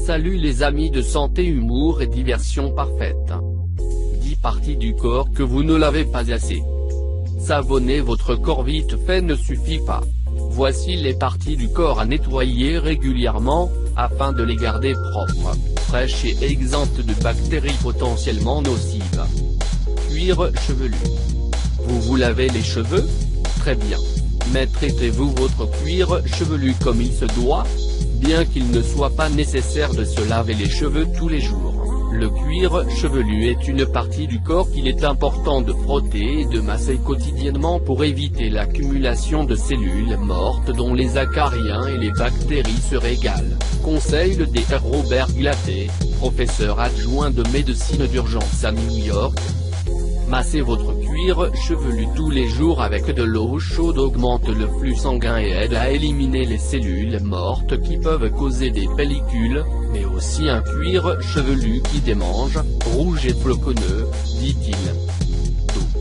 Salut les amis de santé, humour et diversion parfaite. 10 parties du corps que vous ne lavez pas assez. Savonner votre corps vite fait ne suffit pas. Voici les parties du corps à nettoyer régulièrement, afin de les garder propres, fraîches et exemptes de bactéries potentiellement nocives. Cuir chevelu. Vous lavez les cheveux? Très bien. Mais traitez-vous votre cuir chevelu comme il se doit? Bien qu'il ne soit pas nécessaire de se laver les cheveux tous les jours, le cuir chevelu est une partie du corps qu'il est important de frotter et de masser quotidiennement pour éviter l'accumulation de cellules mortes dont les acariens et les bactéries se régalent, conseille le Dr Robert Glaté, professeur adjoint de médecine d'urgence à New York. Masser votre cuir chevelu tous les jours avec de l'eau chaude augmente le flux sanguin et aide à éliminer les cellules mortes qui peuvent causer des pellicules, mais aussi un cuir chevelu qui démange, rouge et floconneux, dit-il. Dos.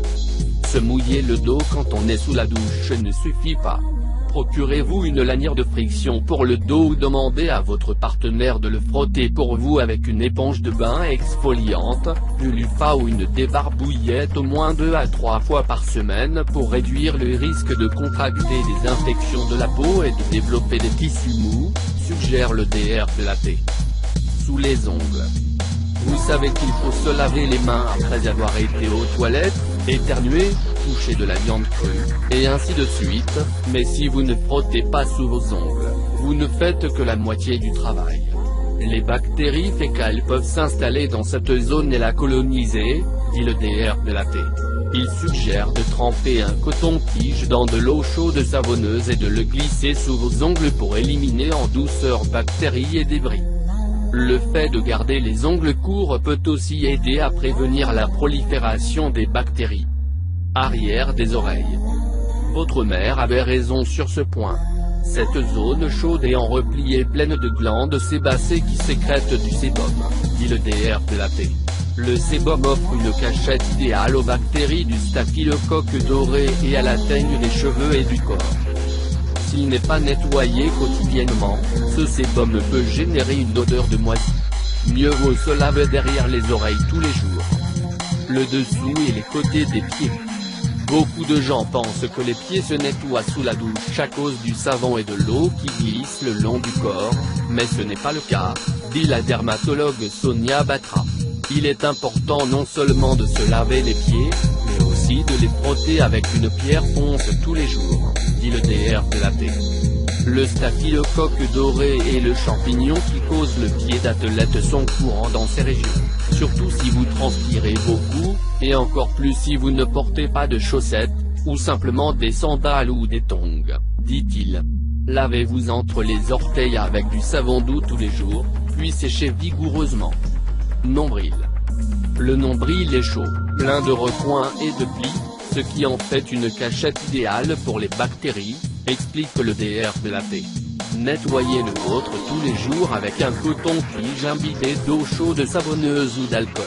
Se mouiller le dos quand on est sous la douche ne suffit pas. Procurez-vous une lanière de friction pour le dos ou demandez à votre partenaire de le frotter pour vous avec une éponge de bain exfoliante, du loofah ou une débarbouillette au moins 2 à 3 fois par semaine pour réduire le risque de contracter des infections de la peau et de développer des tissus mous, suggère le Dr Glaté. Sous les ongles. Vous savez qu'il faut se laver les mains après avoir été aux toilettes, éternuer, toucher de la viande crue, et ainsi de suite, mais si vous ne frottez pas sous vos ongles, vous ne faites que la moitié du travail. Les bactéries fécales peuvent s'installer dans cette zone et la coloniser, dit le Dr Glaté. Il suggère de tremper un coton-tige dans de l'eau chaude savonneuse et de le glisser sous vos ongles pour éliminer en douceur bactéries et débris. Le fait de garder les ongles courts peut aussi aider à prévenir la prolifération des bactéries. Arrière des oreilles. Votre mère avait raison sur ce point. Cette zone chaude et en repli est pleine de glandes sébacées qui sécrètent du sébum, dit le Dr Glaté. Le sébum offre une cachette idéale aux bactéries du staphylocoque doré et à la teigne des cheveux et du corps. S'il n'est pas nettoyé quotidiennement, ce sébum peut générer une odeur de moisi. Mieux vaut se laver derrière les oreilles tous les jours. Le dessous et les côtés des pieds. Beaucoup de gens pensent que les pieds se nettoient sous la douche à cause du savon et de l'eau qui glisse le long du corps, mais ce n'est pas le cas, dit la dermatologue Sonia Batra. Il est important non seulement de se laver les pieds, mais aussi de les frotter avec une pierre ponce tous les jours, dit le Dr Glaté. Le staphylocoque doré et le champignon qui cause le pied d'athlète sont courants dans ces régions, surtout si vous transpirez beaucoup, et encore plus si vous ne portez pas de chaussettes, ou simplement des sandales ou des tongs, dit-il. Lavez-vous entre les orteils avec du savon doux tous les jours, puis séchez vigoureusement. Nombril. Le nombril est chaud, plein de recoins et de plis, ce qui en fait une cachette idéale pour les bactéries, explique le Dr Glaté. Nettoyez le vôtre tous les jours avec un coton-tige imbibé d'eau chaude savonneuse ou d'alcool.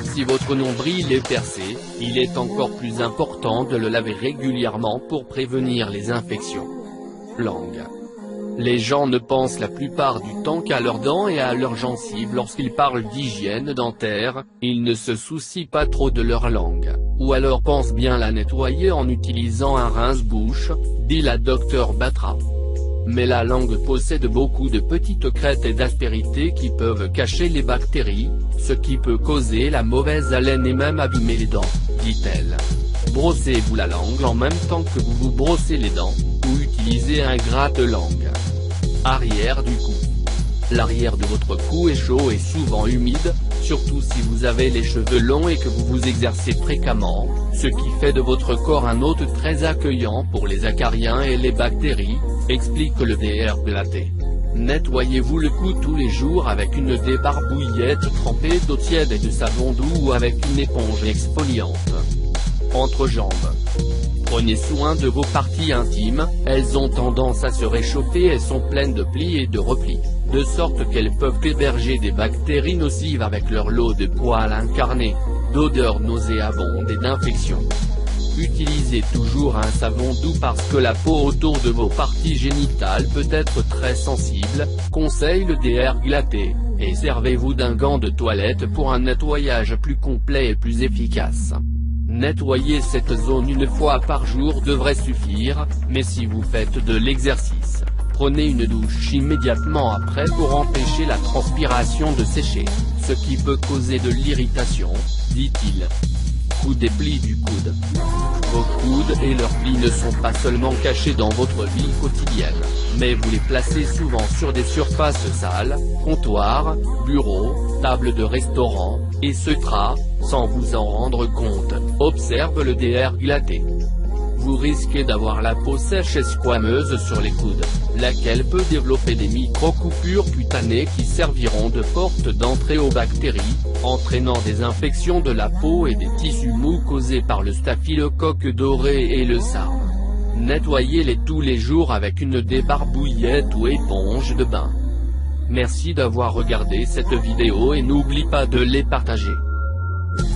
Si votre nombril est percé, il est encore plus important de le laver régulièrement pour prévenir les infections. Langue. Les gens ne pensent la plupart du temps qu'à leurs dents et à leurs gencives lorsqu'ils parlent d'hygiène dentaire, ils ne se soucient pas trop de leur langue, ou alors pensent bien la nettoyer en utilisant un rince-bouche, dit la Dr Batra. Mais la langue possède beaucoup de petites crêtes et d'aspérités qui peuvent cacher les bactéries, ce qui peut causer la mauvaise haleine et même abîmer les dents, dit-elle. Brossez-vous la langue en même temps que vous vous brossez les dents, ou utilisez un gratte-langue. Arrière du cou. L'arrière de votre cou est chaud et souvent humide, surtout si vous avez les cheveux longs et que vous vous exercez fréquemment, ce qui fait de votre corps un hôte très accueillant pour les acariens et les bactéries, explique le Dr Glaté. Nettoyez-vous le cou tous les jours avec une débarbouillette trempée d'eau tiède et de savon doux ou avec une éponge exfoliante. Entrejambes. Prenez soin de vos parties intimes, elles ont tendance à se réchauffer et sont pleines de plis et de replis, de sorte qu'elles peuvent héberger des bactéries nocives avec leur lot de poils incarnés, d'odeurs nauséabondes et d'infections. Utilisez toujours un savon doux parce que la peau autour de vos parties génitales peut être très sensible, conseille le Dr Glaté, et servez-vous d'un gant de toilette pour un nettoyage plus complet et plus efficace. Nettoyer cette zone une fois par jour devrait suffire, mais si vous faites de l'exercice, prenez une douche immédiatement après pour empêcher la transpiration de sécher, ce qui peut causer de l'irritation, dit-il. Coude et plis du coude. Vos coudes et leurs plis ne sont pas seulement cachés dans votre vie quotidienne, mais vous les placez souvent sur des surfaces sales, comptoirs, bureaux, tables de restaurant, etc., sans vous en rendre compte, observe le DR Glaté. Vous risquez d'avoir la peau sèche et squameuse sur les coudes, laquelle peut développer des micro-coupures cutanées qui serviront de porte d'entrée aux bactéries, entraînant des infections de la peau et des tissus mous causés par le staphylocoque doré et le SARM. Nettoyez-les tous les jours avec une débarbouillette ou éponge de bain. Merci d'avoir regardé cette vidéo et n'oublie pas de les partager.